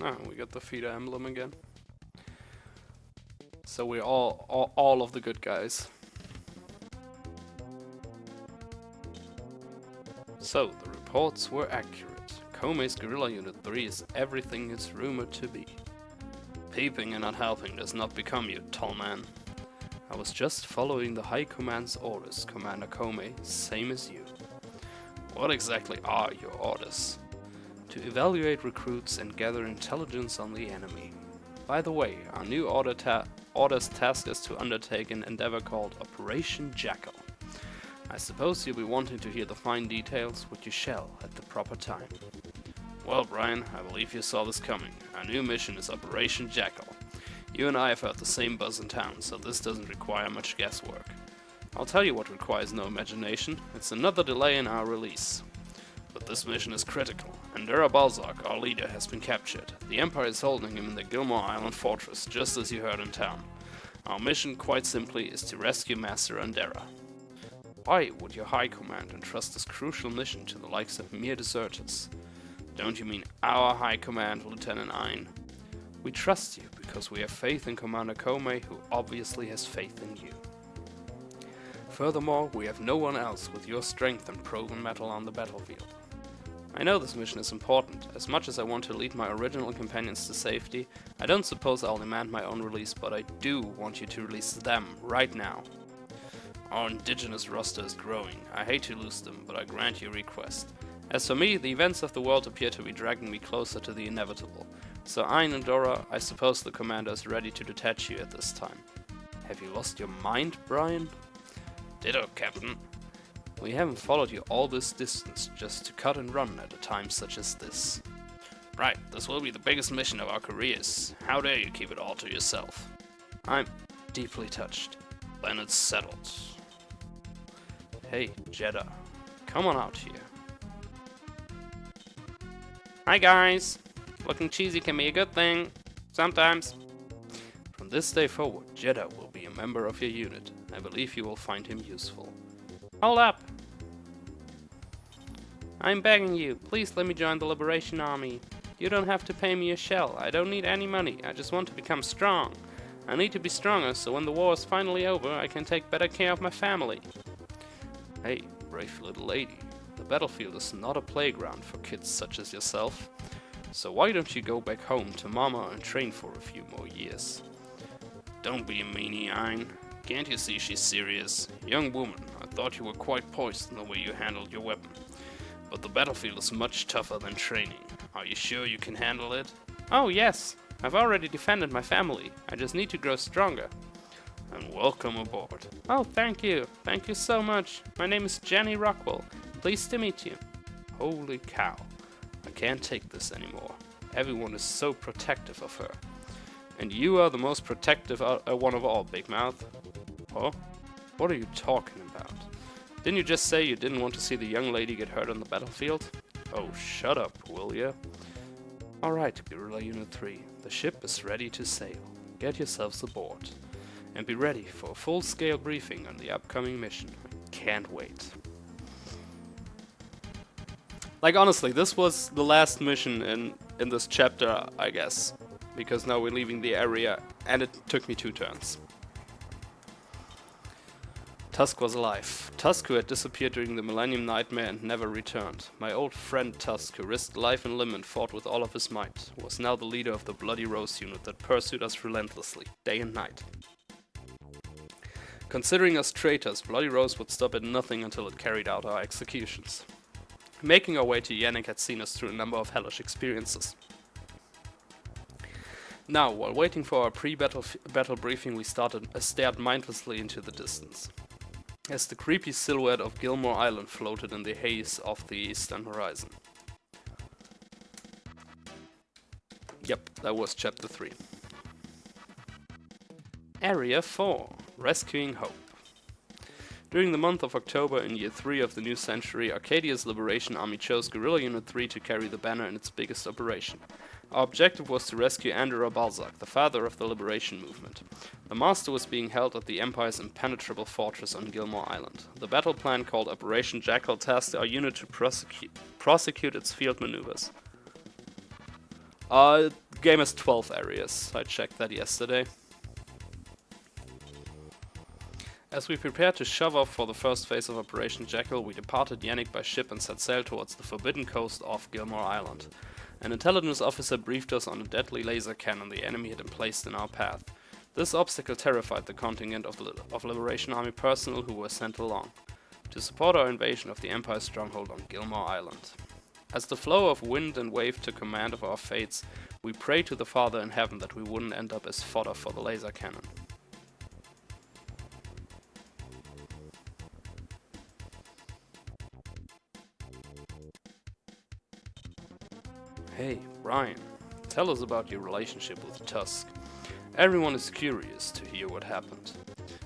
Ah, we got the FEDA emblem again. So we're all of the good guys. So, the reports were accurate. Kome's Guerrilla Unit 3 is everything it's rumored to be. Peeping and not helping does not become you, tall man. I was just following the High Command's orders, Commander Kome, same as you. What exactly are your orders? To evaluate recruits and gather intelligence on the enemy. By the way, our new order's task is to undertake an endeavor called Operation Jackal. I suppose you'll be wanting to hear the fine details, which you shall at the proper time. Well, Brian, I believe you saw this coming. Our new mission is Operation Jackal. You and I have heard the same buzz in town, so this doesn't require much guesswork. I'll tell you what requires no imagination. It's another delay in our release. But this mission is critical. Endura Balzac, our leader, has been captured. The Empire is holding him in the Gilmore Island fortress, just as you heard in town. Our mission, quite simply, is to rescue Master Endera. Why would your High Command entrust this crucial mission to the likes of mere deserters? Don't you mean our High Command, Lieutenant Ein? We trust you because we have faith in Commander Kome, who obviously has faith in you. Furthermore, we have no one else with your strength and proven mettle on the battlefield. I know this mission is important. As much as I want to lead my original companions to safety, I don't suppose I'll demand my own release, but I do want you to release them right now. Our indigenous roster is growing. I hate to lose them, but I grant your request. As for me, the events of the world appear to be dragging me closer to the inevitable. So Ein and Dora, I suppose the commander is ready to detach you at this time. Have you lost your mind, Brian? Ditto, Captain. We haven't followed you all this distance just to cut and run at a time such as this. Right, this will be the biggest mission of our careers. How dare you keep it all to yourself? I'm deeply touched. Then it's settled. Hey, Jeddah, come on out here. Hi guys! Looking cheesy can be a good thing. Sometimes. From this day forward, Jeddah will be a member of your unit. I believe you will find him useful. Hold up! I'm begging you, please let me join the Liberation Army. You don't have to pay me a shell. I don't need any money. I just want to become strong. I need to be stronger so when the war is finally over, I can take better care of my family. Hey, brave little lady. The battlefield is not a playground for kids such as yourself. So why don't you go back home to Mama and train for a few more years? Don't be a meanie, Ein. Can't you see she's serious? Young woman, I thought you were quite poised in the way you handled your weapon. But the battlefield is much tougher than training. Are you sure you can handle it? Oh yes, I've already defended my family. I just need to grow stronger. And welcome aboard. Oh, thank you. Thank you so much. My name is Jenny Rockwell. Pleased to meet you. Holy cow. I can't take this anymore. Everyone is so protective of her. And you are the most protective one of all, Big Mouth. Huh? What are you talking about? Didn't you just say you didn't want to see the young lady get hurt on the battlefield? Oh, shut up, will ya? Alright, Guerrilla Unit 3. The ship is ready to sail. Get yourselves aboard. And be ready for a full-scale briefing on the upcoming mission. I can't wait. Like, honestly, this was the last mission in this chapter, I guess. Because now we're leaving the area, and it took me 2 turns. Tusk was alive. Tusk, who had disappeared during the Millennium Nightmare and never returned. My old friend Tusk, who risked life and limb and fought with all of his might, was now the leader of the Bloody Rose unit that pursued us relentlessly, day and night. Considering us traitors, Bloody Rose would stop at nothing until it carried out our executions. Making our way to Yannick had seen us through a number of hellish experiences. Now, while waiting for our pre-battle briefing, we stared mindlessly into the distance, as the creepy silhouette of Gilmore Island floated in the haze of the eastern horizon. Yep, that was Chapter 3. Area 4. Rescuing Hope. During the month of October in Year 3 of the new century, Arcadia's Liberation Army chose Guerrilla Unit 3 to carry the banner in its biggest operation. Our objective was to rescue Endura Balzac, the father of the Liberation movement. The Master was being held at the Empire's impenetrable fortress on Gilmore Island. The battle plan called Operation Jackal tasked our unit to prosecute its field maneuvers. The game has 12 areas. I checked that yesterday. As we prepared to shove off for the first phase of Operation Jackal, we departed Yannick by ship and set sail towards the forbidden coast off Gilmore Island. An intelligence officer briefed us on a deadly laser cannon the enemy had emplaced in our path. This obstacle terrified the contingent of Liberation Army personnel who were sent along, to support our invasion of the Empire's stronghold on Gilmore Island. As the flow of wind and wave took command of our fates, we prayed to the Father in heaven that we wouldn't end up as fodder for the laser cannon. Hey, Ryan, tell us about your relationship with Tusk. Everyone is curious to hear what happened.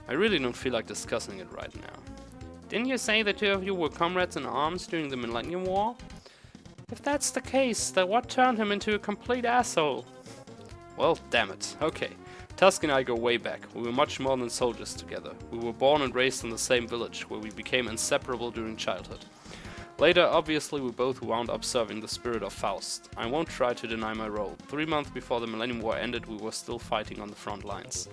I really don't feel like discussing it right now. Didn't you say the two of you were comrades in arms during the Millennium War? If that's the case, then what turned him into a complete asshole? Well, damn it. Okay. Tusk and I go way back. We were much more than soldiers together. We were born and raised in the same village, where we became inseparable during childhood. Later, obviously, we both wound up serving the spirit of Faust. I won't try to deny my role. 3 months before the Millennium War ended, we were still fighting on the front lines.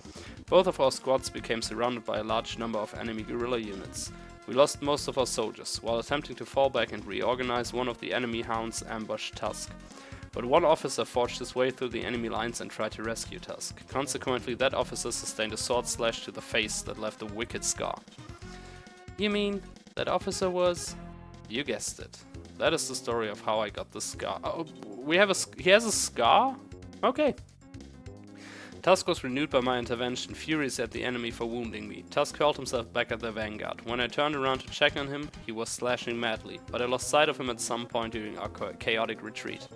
Both of our squads became surrounded by a large number of enemy guerrilla units. We lost most of our soldiers. While attempting to fall back and reorganize, one of the enemy hounds ambushed Tusk. But one officer forged his way through the enemy lines and tried to rescue Tusk. Consequently, that officer sustained a sword slash to the face that left a wicked scar. You mean, that officer was... You guessed it. That is the story of how I got the scar. Oh, he has a scar? Okay. Tusk was renewed by my intervention, furious at the enemy for wounding me. Tusk hurled himself back at the vanguard. When I turned around to check on him, he was slashing madly, but I lost sight of him at some point during our chaotic retreat.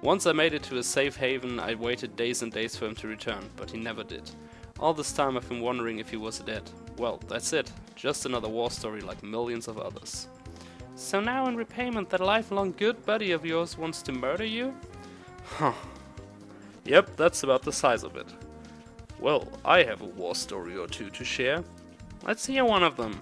Once I made it to a safe haven, I waited days and days for him to return, but he never did. All this time I've been wondering if he was dead. Well, that's it. Just another war story like millions of others. So now in repayment, that lifelong good buddy of yours wants to murder you? Huh. Yep, that's about the size of it. Well, I have a war story or two to share. Let's hear one of them.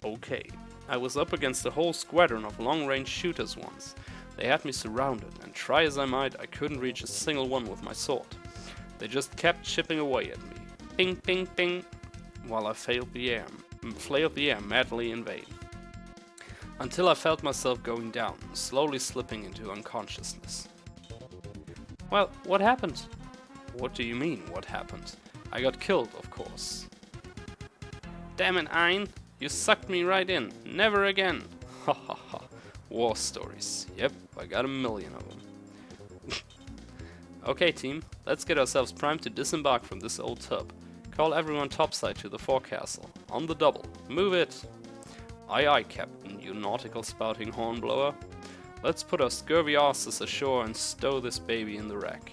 Okay, I was up against a whole squadron of long-range shooters once. They had me surrounded, and try as I might, I couldn't reach a single one with my sword. They just kept chipping away at me. Ping, ping, ping, while I flailed the air madly in vain. Until I felt myself going down, slowly slipping into unconsciousness. Well, what happened? What do you mean, what happened? I got killed, of course. Damn it, Ein! You sucked me right in. Never again! Ha ha ha. War stories. Yep, I got a million of them. Okay, team, let's get ourselves primed to disembark from this old tub. Call everyone topside to the forecastle. On the double. Move it! Aye aye, Captain, you nautical spouting hornblower. Let's put our scurvy asses ashore and stow this baby in the wreck.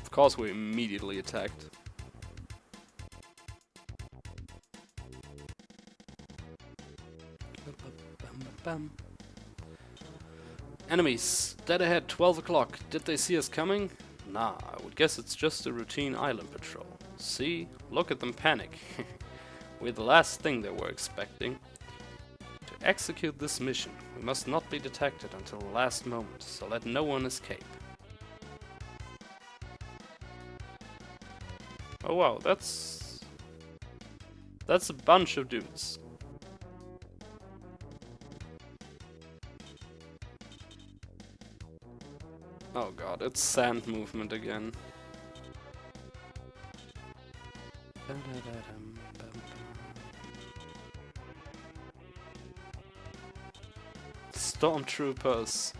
Of course, we're immediately attacked. Enemies, dead ahead, 12 o'clock. Did they see us coming? Nah, I would guess it's just a routine island patrol. See? Look at them panic. We're the last thing they were expecting. To execute this mission, we must not be detected until the last moment, so let no one escape. Oh wow, that's a bunch of dudes. Oh god, it's sand movement again. Stormtroopers.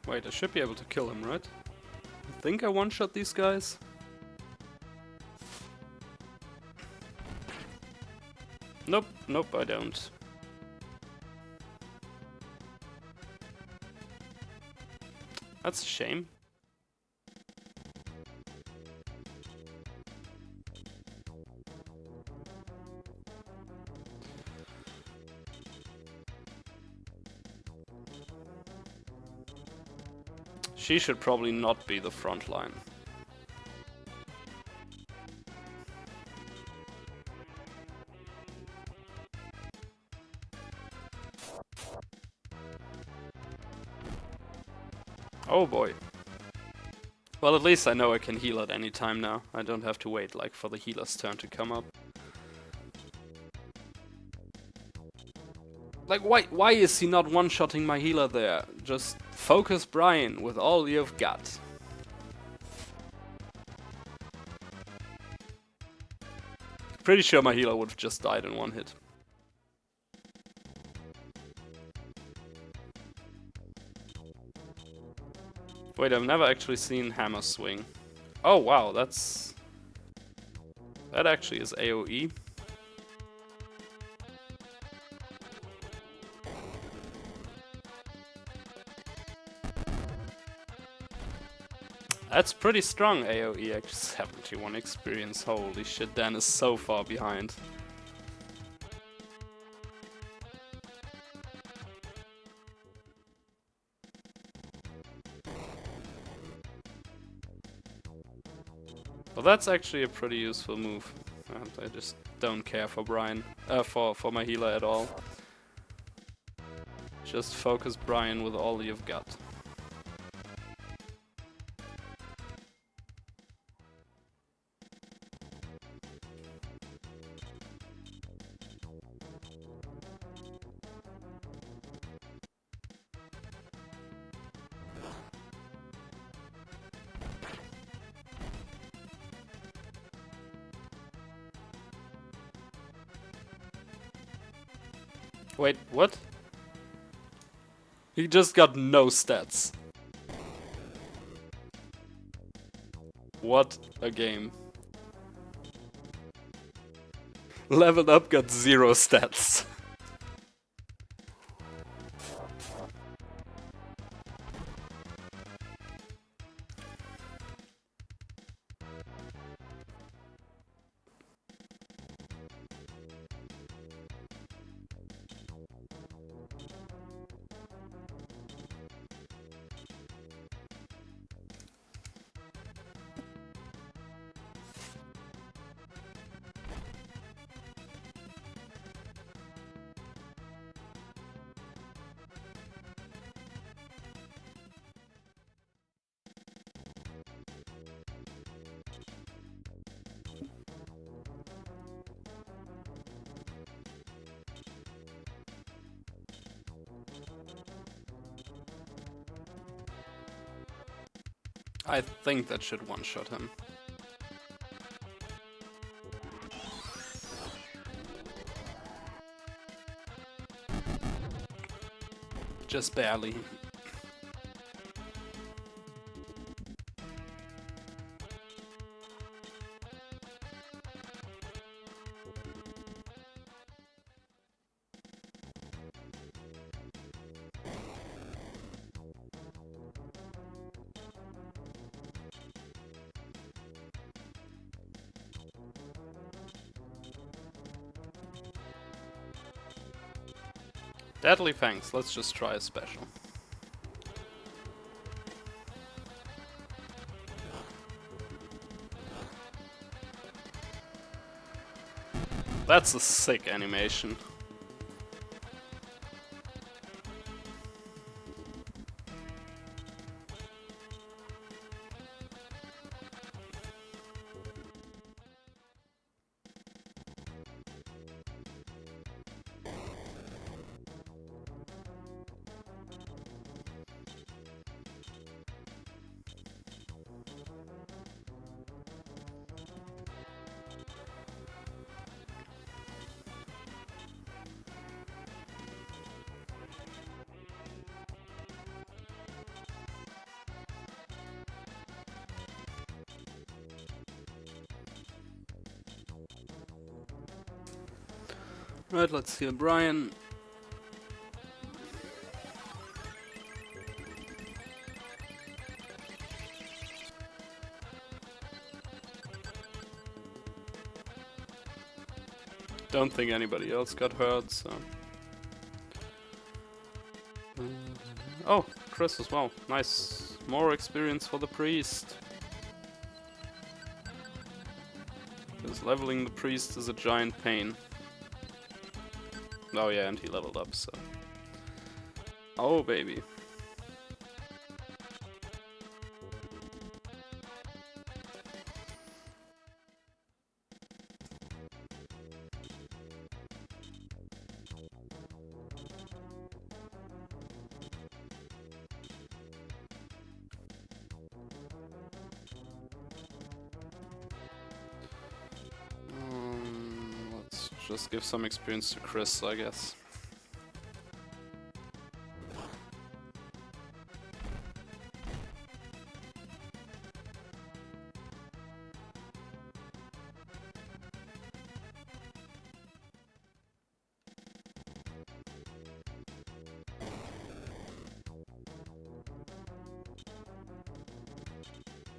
Wait, I should be able to kill him, right? I think I one-shot these guys. Nope, nope, I don't. That's a shame. She should probably not be the front line. Oh boy. Well, at least I know I can heal at any time now. I don't have to wait like for the healer's turn to come up. Like, why is he not one-shotting my healer there? Just focus Brian with all you've got. Pretty sure my healer would have just died in one hit. Wait, I've never actually seen Hammer swing. Oh wow, that actually is AoE. That's pretty strong AoE, actually. 71 experience, holy shit, Dan is so far behind. Well, that's actually a pretty useful move. And I just don't care for Brian, for my healer at all. Just focus Brian with all you've got. Wait, what? He just got no stats. What a game. Leveled up got 0 stats. I think that should one-shot him. Just barely. Deadly Fangs, let's just try a special. That's a sick animation. Right, let's heal Brian. Don't think anybody else got hurt, so... Oh, Chris as well. Nice. More experience for the priest. Because leveling the priest is a giant pain. Oh yeah, and he leveled up, so... Oh baby. Let's just give some experience to Chris, I guess.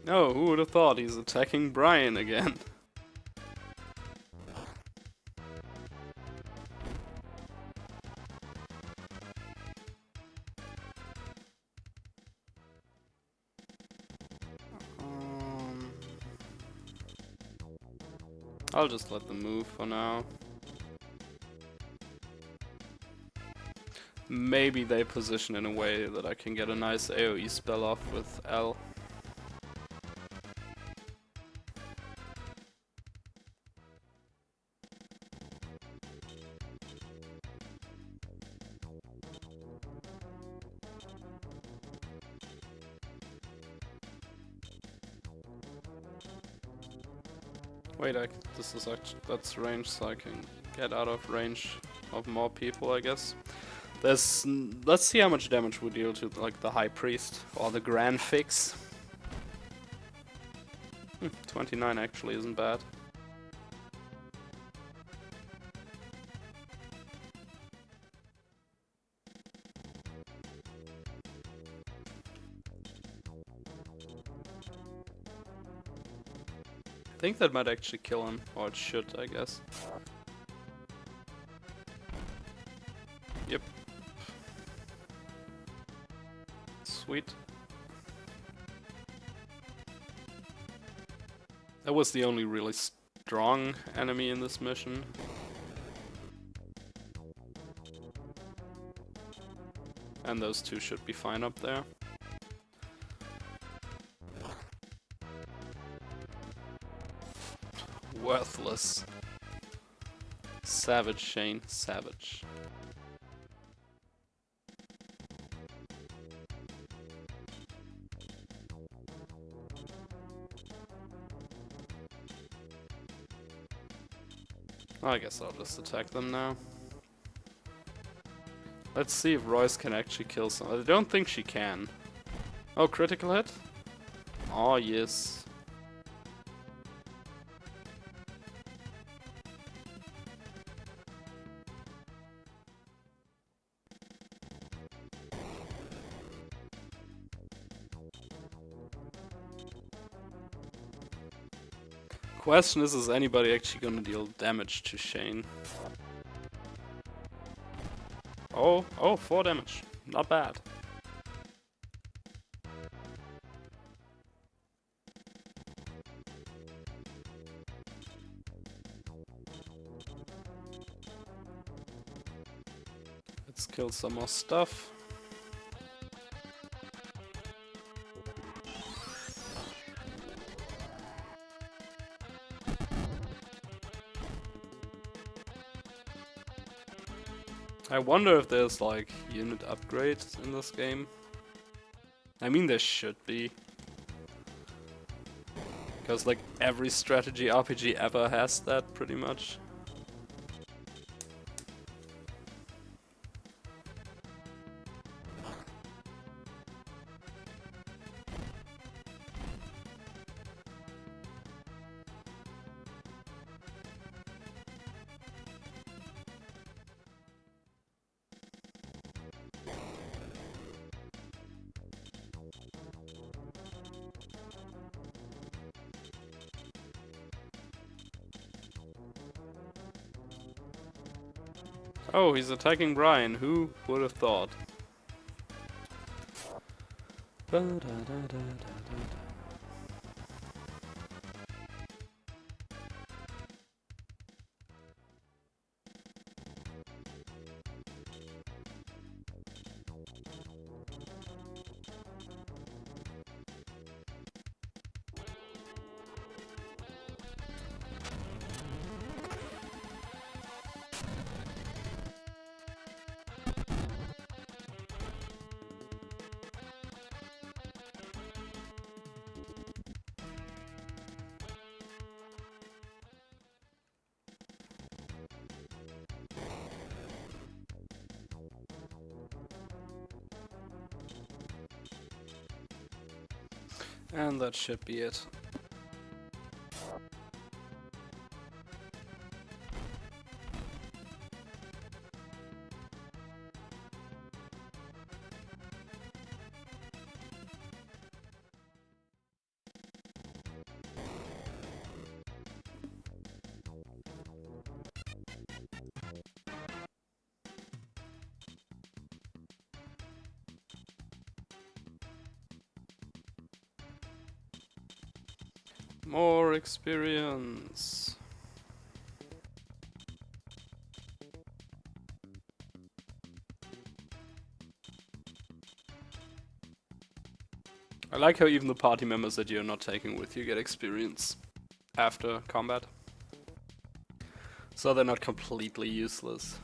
Oh, who would have thought he's attacking Brian again? I'll just let them move for now. Maybe they position in a way that I can get a nice AoE spell off with L. Wait, this is actually, that's range, so I can get out of range of more people, I guess. Let's see how much damage we deal to like the High Priest or the Grand Fix. 29 actually isn't bad. I think that might actually kill him, or it should, I guess. Yep. Sweet. That was the only really strong enemy in this mission. And those two should be fine up there. Worthless. Savage, Shane. Savage. I guess I'll just attack them now. Let's see if Royce can actually kill some. I don't think she can. Oh, critical hit? Oh, yes. Question is anybody actually gonna deal damage to Shane? Oh, 4 damage. Not bad. Let's kill some more stuff. I wonder if there's like unit upgrades in this game. I mean there should be. Because like every strategy RPG ever has that pretty much. Oh, he's attacking Brian. Who would have thought? And that should be it. More experience. I like how even the party members that you're not taking with you get experience after combat. So they're not completely useless.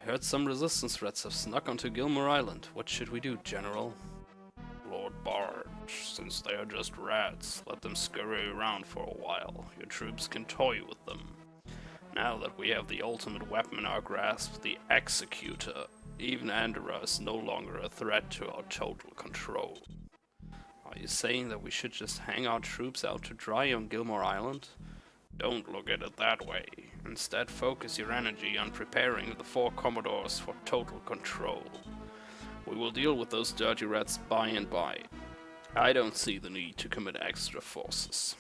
I heard some resistance threats have snuck onto Gilmore Island. What should we do, General? Lord Barge, since they are just rats, let them scurry around for a while. Your troops can toy with them. Now that we have the ultimate weapon in our grasp, the Executor, even Andorra is no longer a threat to our total control. Are you saying that we should just hang our troops out to dry on Gilmore Island? Don't look at it that way. Instead, focus your energy on preparing the 4 Commodores for total control. We will deal with those dirty rats by and by. I don't see the need to commit extra forces.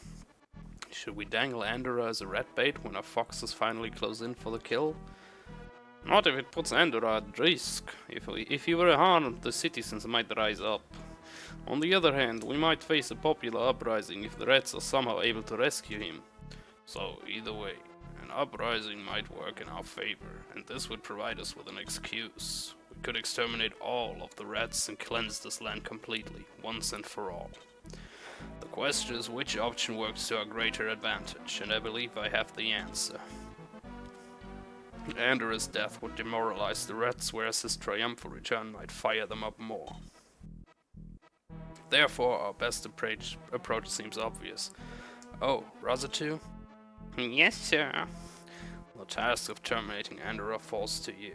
Should we dangle Andorra as a rat bait when our foxes finally close in for the kill? Not if it puts Andorra at risk. If he were to harm, the citizens might rise up. On the other hand, we might face a popular uprising if the rats are somehow able to rescue him. So, either way, an uprising might work in our favor, and this would provide us with an excuse. We could exterminate all of the rats and cleanse this land completely, once and for all. The question is which option works to our greater advantage, and I believe I have the answer. Andorra's death would demoralize the rats, whereas his triumphal return might fire them up more. Therefore, our best approach seems obvious. Oh, Rosatu? Yes, sir. The task of terminating Andorra falls to you.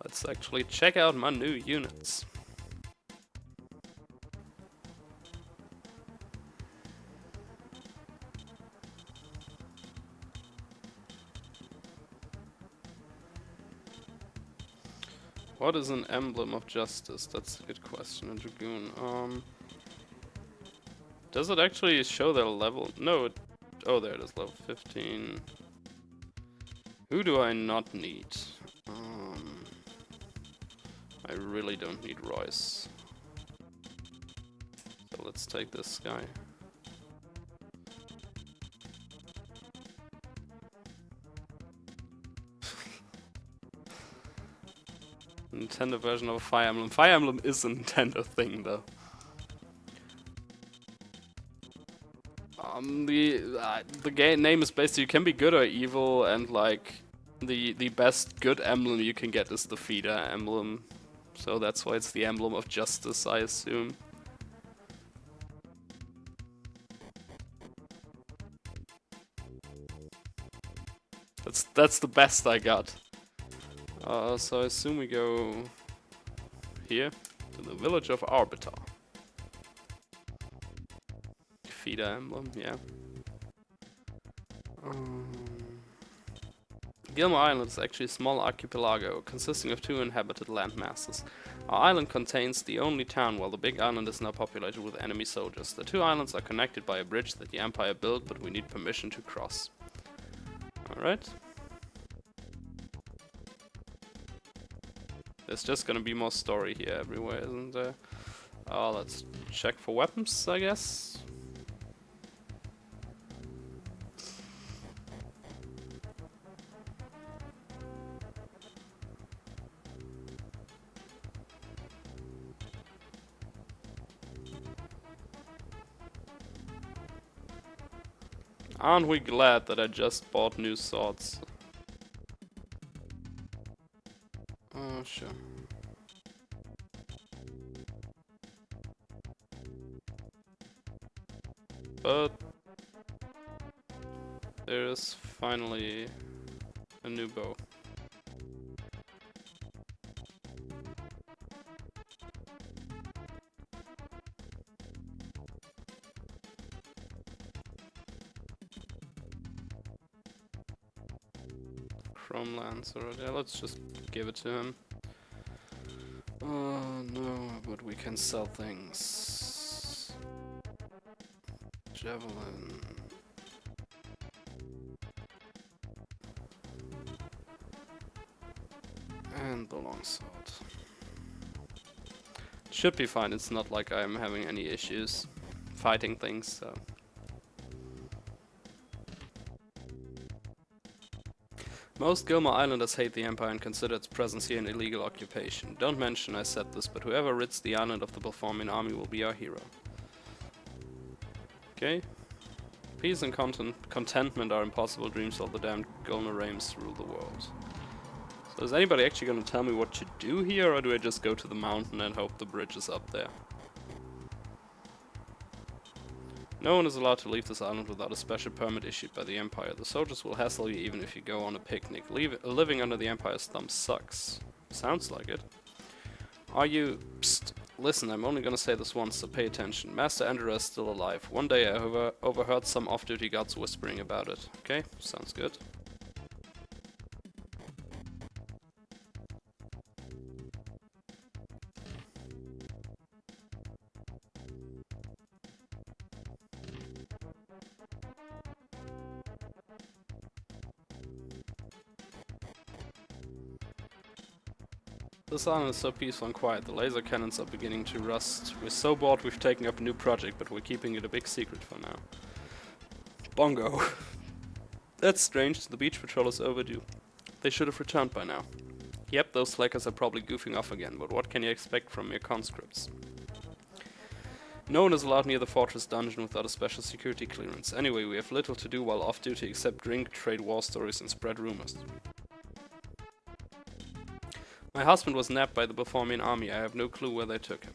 Let's actually check out my new units. What is an emblem of justice? That's a good question. A dragoon. Does it actually show their level? No. Oh, there it is. Level 15. Who do I not need? I really don't need Royce. So let's take this guy. Nintendo version of Fire Emblem. Fire Emblem is a Nintendo thing, though. The game name is basically you can be good or evil, and like the best good emblem you can get is the FEDA emblem. So that's why it's the emblem of justice, I assume. That's the best I got. So I assume we go here to the village of Arbiter. FEDA emblem, yeah. Gilmore Island is actually a small archipelago consisting of 2 inhabited land masses. Our island contains the only town, while the big island is now populated with enemy soldiers. The two islands are connected by a bridge that the Empire built, but we need permission to cross. Alright. There's just gonna be more story here everywhere, isn't there? Let's check for weapons, I guess. Aren't we glad that I just bought new swords? Oh, sure. But there is finally a new bow. Chrome Lancer, yeah, let's just give it to him. Oh no, but we can sell things. Javelin. And the longsword. Should be fine, it's not like I'm having any issues fighting things, so. Most Gilmore Islanders hate the Empire and consider its presence here an illegal occupation. Don't mention I said this, but whoever rids the island of the Belformian army will be our hero. Okay. Peace and contentment are impossible dreams while the damned Gulnarames rule the world. So is anybody actually going to tell me what to do here, or do I just go to the mountain and hope the bridge is up there? No one is allowed to leave this island without a special permit issued by the Empire. The soldiers will hassle you even if you go on a picnic. Living under the Empire's thumb sucks. Sounds like it. Are you... Psst. Listen, I'm only gonna say this once, so pay attention. Master Andrew is still alive. One day I overheard some off-duty guards whispering about it. Okay, sounds good. This island is so peaceful and quiet, the laser cannons are beginning to rust. We're so bored we've taken up a new project, but we're keeping it a big secret for now. Bongo. That's strange, the beach patrol is overdue. They should have returned by now. Yep, those slackers are probably goofing off again, but what can you expect from mere conscripts? No one is allowed near the fortress dungeon without a special security clearance. Anyway, we have little to do while off duty except drink, trade war stories and spread rumors. My husband was nabbed by the Belformian army. I have no clue where they took him.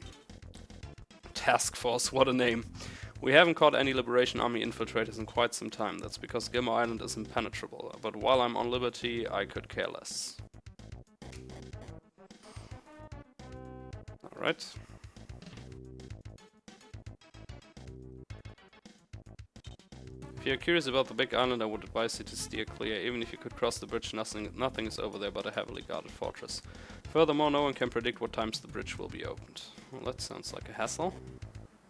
Task Force, what a name. We haven't caught any Liberation Army infiltrators in quite some time. That's because Gilmore Island is impenetrable. But while I'm on liberty, I could care less. Alright. If you're curious about the big island, I would advise you to steer clear. Even if you could cross the bridge, nothing is over there but a heavily guarded fortress. Furthermore, no one can predict what times the bridge will be opened. Well, that sounds like a hassle.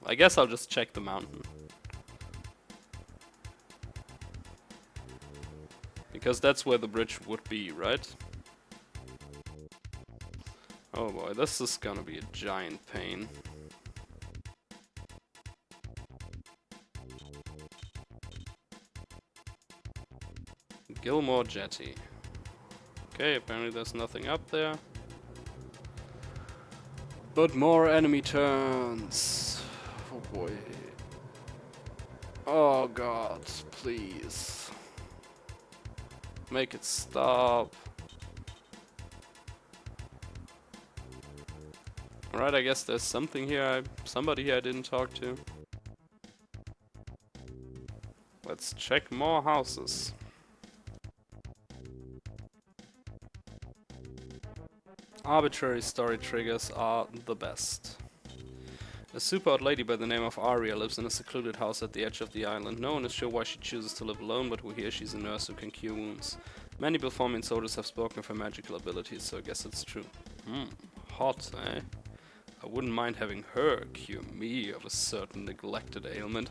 I guess I'll just check the mountain. Because that's where the bridge would be, right? Oh boy, this is gonna be a giant pain. Gilmore Jetty. Okay, apparently there's nothing up there. But more enemy turns. Oh boy. Oh god, please. Make it stop. Alright, I guess there's something here, somebody here I didn't talk to. Let's check more houses. Arbitrary story triggers are the best. A super old lady by the name of Aria lives in a secluded house at the edge of the island. No one is sure why she chooses to live alone, but we hear she's a nurse who can cure wounds. Many Belformian soldiers have spoken of her magical abilities, so I guess it's true. hot, eh? I wouldn't mind having her cure me of a certain neglected ailment.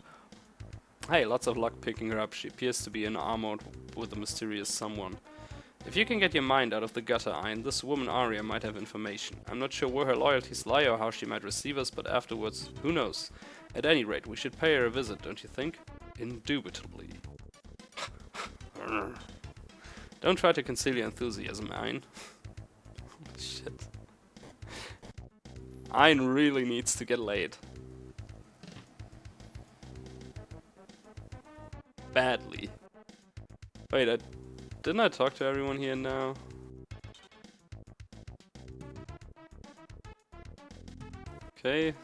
Hey, lots of luck picking her up. She appears to be in armor with a mysterious someone. If you can get your mind out of the gutter, Ein, this woman Arya might have information. I'm not sure where her loyalties lie or how she might receive us, but afterwards, who knows? At any rate, we should pay her a visit, don't you think? Indubitably. Don't try to conceal your enthusiasm, Ein. Shit. Ein really needs to get laid. Badly. Wait, didn't I talk to everyone here now? Okay.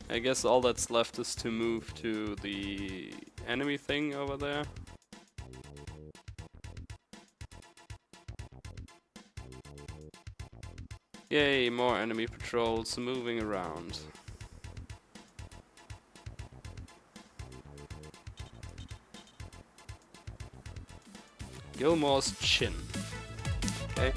I guess all that's left is to move to the enemy thing over there. Yay, more enemy patrols moving around. Gilmore's chin. Okay.